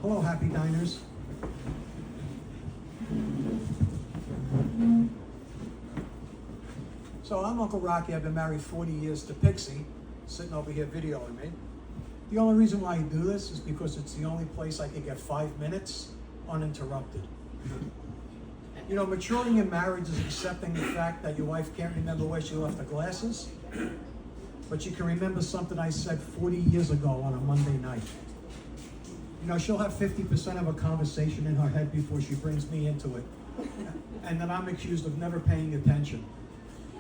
Hello, happy diners. So I'm Uncle Rocky. I've been married 40 years to Pixie, sitting over here videoing me. The only reason why I do this is because it's the only place I can get 5 minutes uninterrupted. You know, maturing in marriage is accepting the fact that your wife can't remember where she left her glasses, but she can remember something I said 40 years ago on a Monday night. You know, she'll have 50% of a conversation in her head before she brings me into it, and then I'm accused of never paying attention.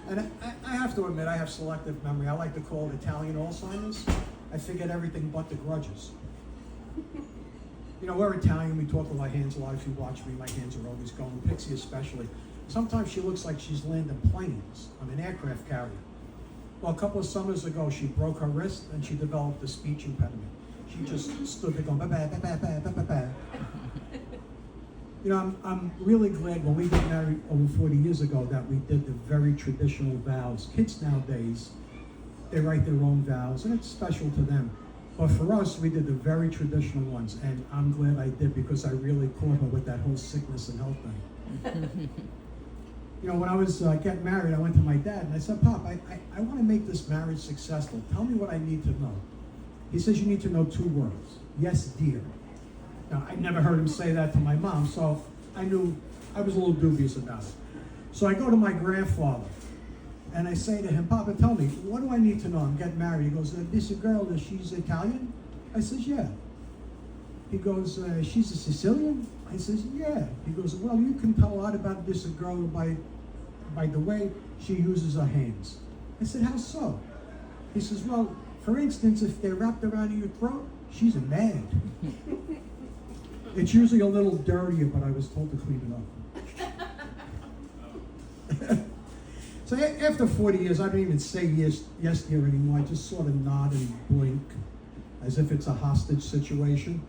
And I have to admit, I have selective memory. I like to call it Italian Alzheimer's. I forget everything but the grudges. You know, we're Italian, we talk with our hands a lot. If you watch me, my hands are always going, Pixie especially. Sometimes she looks like she's landing planes on an aircraft carrier. Well, a couple of summers ago, she broke her wrist and she developed a speech impediment. She just stood there going, ba-ba-ba-ba-ba-ba-ba-ba. You know, I'm really glad when we got married over 40 years ago that we did the very traditional vows. Kids nowadays, they write their own vows, and it's special to them. But for us, we did the very traditional ones, and I'm glad I did because I really caught her with that whole sickness and health thing. You know, when I was getting married, I went to my dad and I said, Pop, I want to make this marriage successful. Tell me what I need to know. He says, you need to know 2 words. Yes, dear. Now, I never heard him say that to my mom, so I knew I was a little dubious about it. So I go to my grandfather, and I say to him, Papa, tell me, what do I need to know? I'm getting married. He goes, this girl, she's Italian? I says, yeah. He goes, she's a Sicilian? I says, yeah. He goes, well, you can tell a lot about this girl by the way she uses her hands. I said, how so? He says, well, for instance, if they're wrapped around your throat, she's a man. It's usually a little dirtier, but I was told to clean it up. So after 40 years, I don't even say yes dear anymore. I just sort of nod and blink as if it's a hostage situation.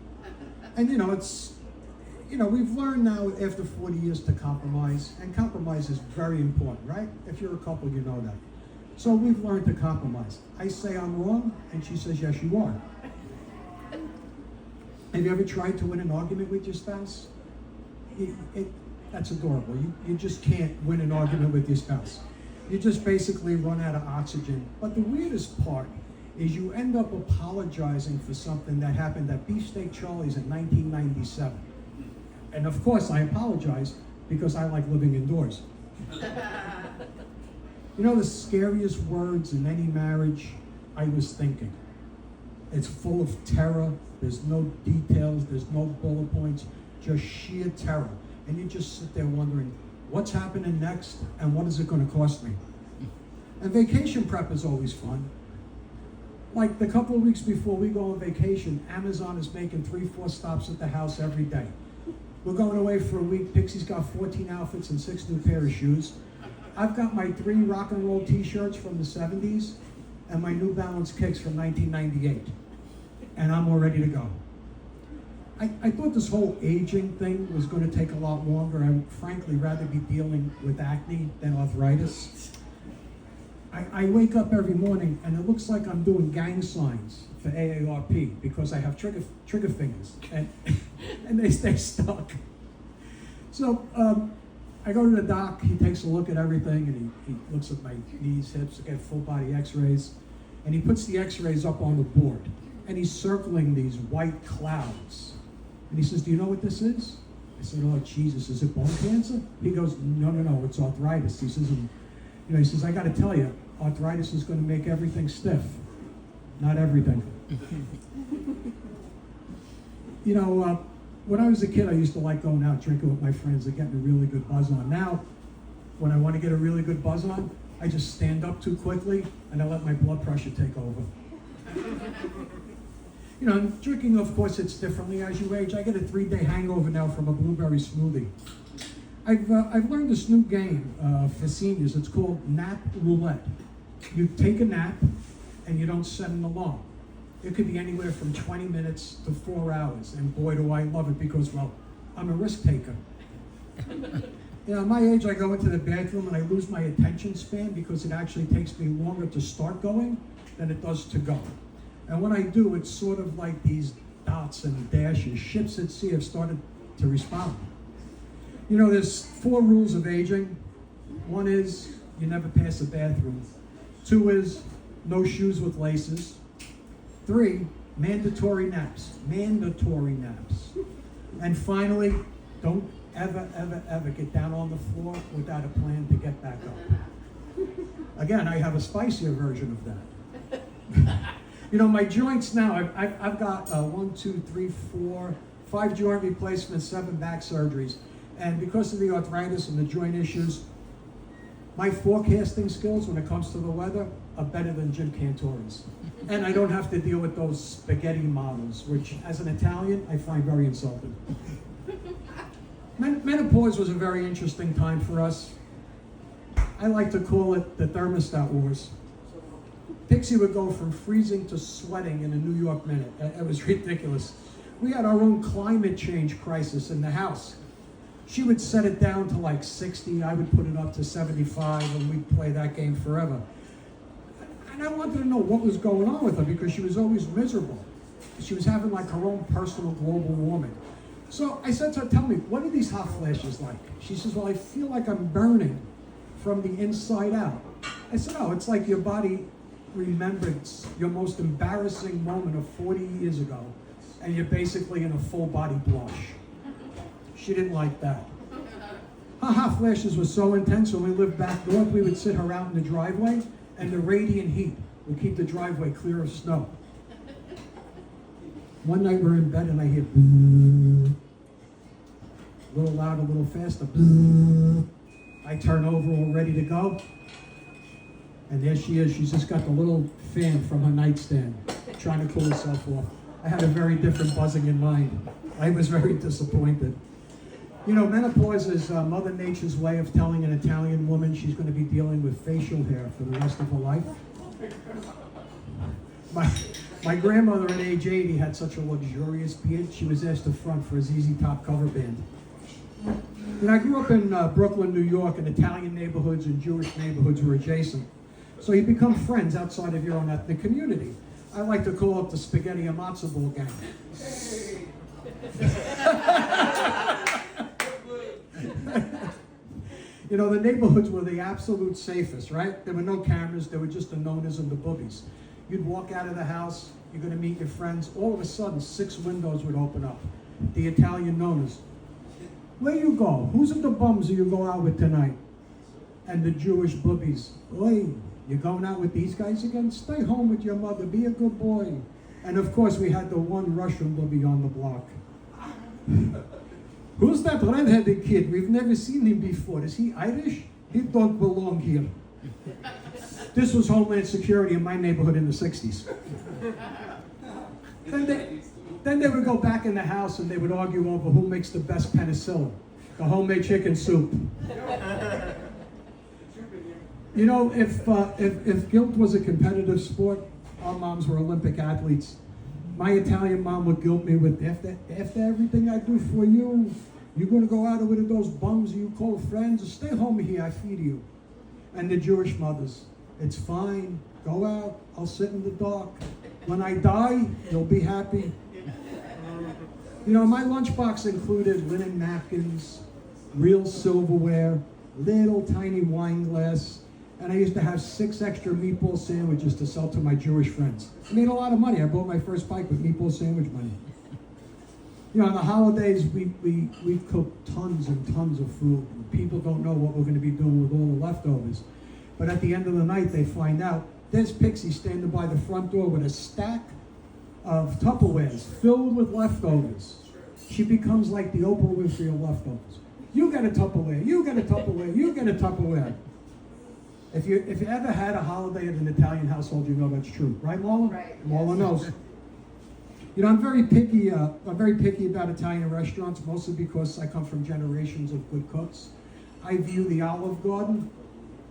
And you know, we've learned now after 40 years to compromise, and compromise is very important, right? If you're a couple, you know that. So we've learned to compromise. I say I'm wrong, and she says, yes, you are. Have you ever tried to win an argument with your spouse? That's adorable. You just can't win an argument with your spouse. You just basically run out of oxygen. But the weirdest part is you end up apologizing for something that happened at Beefsteak Charlie's in 1997. And of course I apologize because I like living indoors. You know the scariest words in any marriage? I was thinking. It's full of terror. There's no details. There's no bullet points. Just sheer terror. And you just sit there wondering, what's happening next and what is it going to cost me? And vacation prep is always fun. Like the couple of weeks before we go on vacation, Amazon is making 3-4 stops at the house every day. We're going away for a week. Pixie's got 14 outfits and 6 new pair of shoes. I've got my 3 rock and roll t-shirts from the 70s and my New Balance kicks from 1998. And I'm all ready to go. I thought this whole aging thing was going to take a lot longer. I would frankly rather be dealing with acne than arthritis. I wake up every morning and it looks like I'm doing gang signs for AARP because I have trigger fingers and they stay stuck. So I go to the doc, he takes a look at everything and he looks at my knees, hips, I get full body x-rays, and he puts the x-rays up on the board and he's circling these white clouds. And he says, do you know what this is? I said, oh, Jesus, is it bone cancer? He goes, no, it's arthritis. He says, he says, I got to tell you, arthritis is going to make everything stiff. Not everything. You know, when I was a kid, I used to like going out drinking with my friends and getting a really good buzz on. Now, when I want to get a really good buzz on, I just stand up too quickly and I let my blood pressure take over. You know, drinking, of course, it's differently as you age. I get a 3-day hangover now from a blueberry smoothie. I've learned this new game for seniors. It's called Nap Roulette. You take a nap and you don't set an alarm. It could be anywhere from 20 minutes to 4 hours. And boy, do I love it because, well, I'm a risk taker. You know, at my age, I go into the bathroom and I lose my attention span because it actually takes me longer to start going than it does to go. And when I do, it's sort of like these dots and dashes. Ships at sea have started to respond. You know, there's 4 rules of aging. 1 is you never pass a bathroom. 2 is no shoes with laces. 3, mandatory naps. Mandatory naps. And finally, don't ever get down on the floor without a plan to get back up. Again, I have a spicier version of that. You know, my joints now, I've got 1, 2, 3, 4, 5 joint replacements, 7 back surgeries. And because of the arthritis and the joint issues, my forecasting skills when it comes to the weather are better than Jim Cantore's. And I don't have to deal with those spaghetti models, which as an Italian, I find very insulting. Menopause was a very interesting time for us. I like to call it the thermostat wars. Pixie would go from freezing to sweating in a New York minute. It was ridiculous. We had our own climate change crisis in the house. She would set it down to like 60, I would put it up to 75, and we'd play that game forever. And I wanted to know what was going on with her because she was always miserable. She was having like her own personal global warming. So I said to her, tell me, what are these hot flashes like? She says, well, I feel like I'm burning from the inside out. I said, oh, it's like your body remembers your most embarrassing moment of 40 years ago, and you're basically in a full body blush. She didn't like that. Her hot flashes were so intense when we lived back north, we would sit her out in the driveway, and the radiant heat would keep the driveway clear of snow. One night we're in bed and I hear boo. A little louder, a little faster, boo. I turn over all ready to go. And there she is. She's just got the little fan from her nightstand trying to cool herself off. I had a very different buzzing in mind. I was very disappointed. You know, menopause is Mother Nature's way of telling an Italian woman she's going to be dealing with facial hair for the rest of her life. My grandmother at age 80 had such a luxurious beard, she was asked to front for a ZZ Top cover band. And I grew up in Brooklyn, New York, and Italian neighborhoods and Jewish neighborhoods were adjacent. So you become friends outside of your own ethnic community. I like to call up the spaghetti and matzo ball gang. You know, the neighborhoods were the absolute safest, right? There were no cameras, there were just the noners and the boobies. You'd walk out of the house, you're gonna meet your friends, all of a sudden 6 windows would open up. The Italian noners. Where you go? Who's of the bums that you go out with tonight? And the Jewish boobies. Oi, you going out with these guys again? Stay home with your mother, be a good boy. And of course we had the one Russian booby on the block. Who's that red-headed kid? We've never seen him before. Is he Irish? He don't belong here. This was Homeland Security in my neighborhood in the 60s. Then they would go back in the house and they would argue over who makes the best penicillin, the homemade chicken soup. You know, if guilt was a competitive sport, our moms were Olympic athletes. My Italian mom would guilt me with, after everything I do for you, you're going to go out with those bums you call friends, or stay home here, I feed you. And the Jewish mothers, it's fine, go out, I'll sit in the dark. When I die, you'll be happy. You know, my lunchbox included linen napkins, real silverware, little tiny wine glass, and I used to have 6 extra meatball sandwiches to sell to my Jewish friends. I made a lot of money. I bought my first bike with meatball sandwich money. You know, on the holidays, we cook tons and tons of food. People don't know what we're going to be doing with all the leftovers. But at the end of the night, they find out there's Pixie standing by the front door with a stack of Tupperwares filled with leftovers. She becomes like the Oprah Winfrey of leftovers. You get a Tupperware, you get a Tupperware, you get a Tupperware. If you ever had a holiday at an Italian household, you know that's true, right, Lola? Right. Lola knows. You know, I'm very picky about Italian restaurants, mostly because I come from generations of good cooks. I view the Olive Garden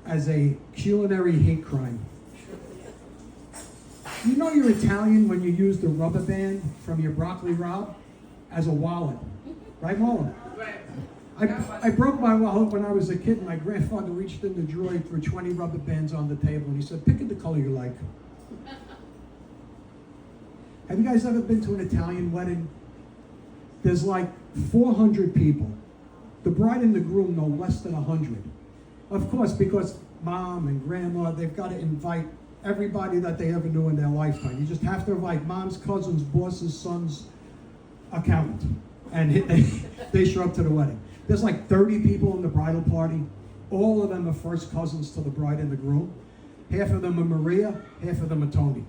as a culinary hate crime. You know you're Italian when you use the rubber band from your broccoli rabe as a wallet, right, Lola? Right. I broke my wallet when I was a kid, and my grandfather reached in the drawer, he threw 20 rubber bands on the table, and he said, pick the color you like. Have you guys ever been to an Italian wedding? There's like 400 people. The bride and the groom no less than 100. Of course, because mom and grandma, they've got to invite everybody that they ever knew in their lifetime. You just have to invite mom's cousins, boss's son's accountant. And they show up to the wedding. There's like 30 people in the bridal party. All of them are first cousins to the bride and the groom. Half of them are Maria, half of them are Tony.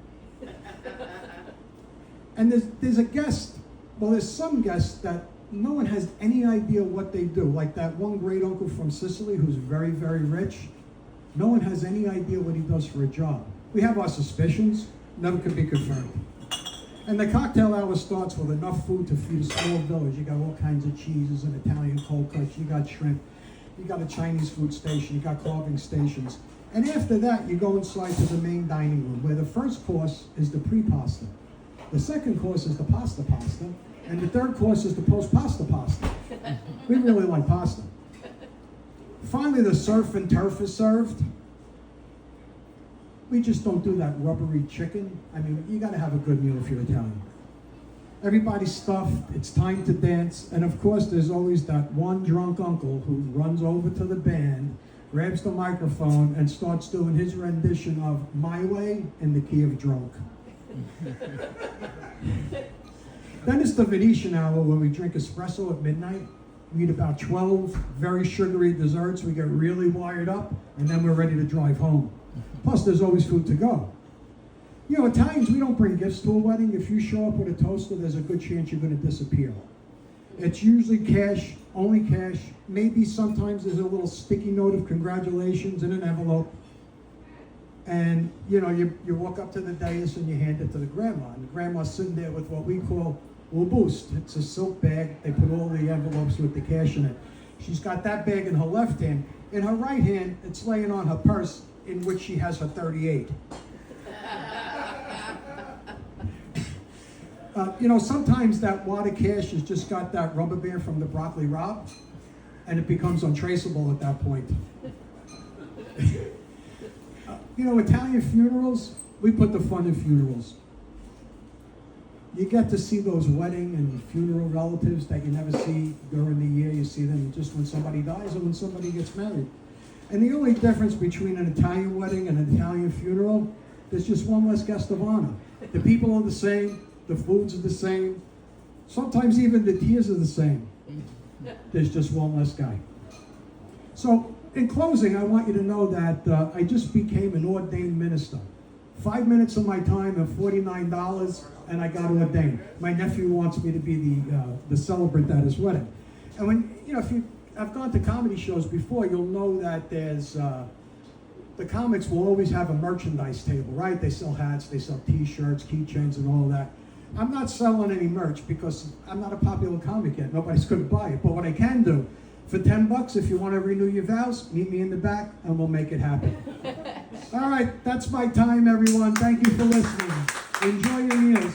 And there's a guest, well, there's some guests that no one has any idea what they do. Like that one great uncle from Sicily who's very, very rich. No one has any idea what he does for a job. We have our suspicions, never could be confirmed. And the cocktail hour starts with enough food to feed a small village. You got all kinds of cheeses and Italian cold cuts. You got shrimp. You got a Chinese food station. You got carving stations. And after that, you go inside to the main dining room, where the first course is the pre-pasta. The second course is the pasta. And the third course is the post-pasta pasta. We really like pasta. Finally, the surf and turf is served. We just don't do that rubbery chicken. I mean, you gotta have a good meal if you're Italian. Everybody's stuffed, it's time to dance, and of course there's always that one drunk uncle who runs over to the band, grabs the microphone, and starts doing his rendition of My Way in the key of drunk. Then it's the Venetian hour where we drink espresso at midnight. We eat about 12 very sugary desserts. We get really wired up, and then we're ready to drive home. Plus, there's always food to go. You know, Italians, we don't bring gifts to a wedding. If you show up with a toaster, there's a good chance you're going to disappear. It's usually cash, only cash. Maybe sometimes there's a little sticky note of congratulations in an envelope. And, you know, you walk up to the dais and you hand it to the grandma. And the grandma's sitting there with what we call a boost. It's a silk bag. They put all the envelopes with the cash in it. She's got that bag in her left hand. In her right hand, it's laying on her purse, in which she has her 38. You know, sometimes that wad of cash has just got that rubber band from the broccoli rabe, and it becomes untraceable at that point. You know, Italian funerals, we put the fun in funerals. You get to see those wedding and funeral relatives that you never see during the year. You see them just when somebody dies or when somebody gets married. And the only difference between an Italian wedding and an Italian funeral, there's just one less guest of honor. The people are the same, the foods are the same, sometimes even the tears are the same. There's just one less guy. So, in closing, I want you to know that I just became an ordained minister. 5 minutes of my time and $49, and I got ordained. My nephew wants me to be the celebrant at his wedding. And when, you know, if I've gone to comedy shows before, you'll know that there's, the comics will always have a merchandise table, right? They sell hats, they sell t-shirts, keychains, and all that. I'm not selling any merch because I'm not a popular comic yet. Nobody's going to buy it. But what I can do, for $10, if you want to renew your vows, meet me in the back and we'll make it happen. All right, that's my time, everyone. Thank you for listening. Enjoy your meals.